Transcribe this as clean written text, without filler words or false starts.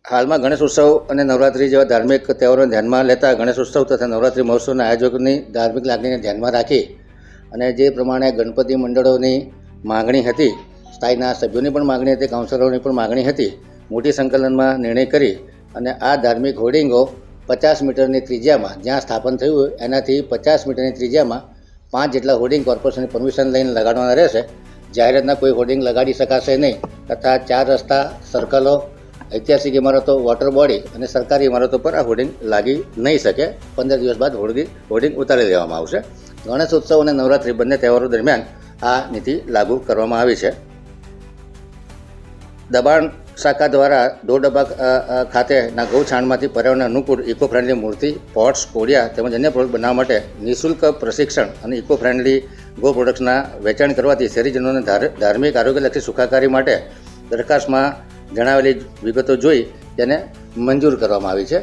હાલમાં ગણેશોત્સવ અને નવરાત્રિ જેવા ધાર્મિક તહેવારોને ધ્યાનમાં લેતા ગણેશોત્સવ તથા નવરાત્રિ મહોત્સવના આયોજકોની ધાર્મિક લાગણીને ધ્યાનમાં રાખી અને જે પ્રમાણે ગણપતિ મંડળોની માગણી હતી, સ્થાયીના સભ્યોની પણ માગણી હતી, કાઉન્સિલરોની પણ માગણી હતી, મોટી સંકલનમાં નિર્ણય કરી અને આ ધાર્મિક હોર્ડિંગો 50 મીટરની ત્રિજ્યામાં જ્યાં સ્થાપન થયું હોય એનાથી 50 મીટરની ત્રિજ્યામાં 5 જેટલા હોર્ડિંગ કોર્પોરેશનની પરમિશન લઈને લગાડવાના રહેશે. જાહેરાતના કોઈ હોર્ડિંગ લગાડી શકાશે નહીં તથા 4 રસ્તા, સર્કલો, ઐતિહાસિક ઇમારતો, વોટર બોડી અને સરકારી ઇમારતો પર આ હોર્ડિંગ લાગી નહીં શકે. 15 દિવસ બાદ હોર્ડિંગ ઉતારી દેવામાં આવશે. ગણેશોત્સવ અને નવરાત્રિ બંને તહેવારો દરમિયાન આ નીતિ લાગુ કરવામાં આવી છે. દબાણ શાખા દ્વારા ઢોરડબ્બા ખાતેના ગૌછાણમાંથી પર્યાવરણને અનુકૂળ ઇકો ફ્રેન્ડલી મૂર્તિ, પોટ્સ, કોડિયા તેમજ અન્ય પ્રોડક્ટ બનાવવા માટે નિઃશુલ્ક પ્રશિક્ષણ અને ઇકો ફ્રેન્ડલી ગો પ્રોડક્ટ્સના વેચાણ કરવાથી શહેરીજનોને ધાર્મિક આરોગ્યલક્ષી સુખાકારી માટે દરખાસ્તમાં જણાવેલી વિગતો જોઈ તેને મંજૂર કરવામાં આવી છે.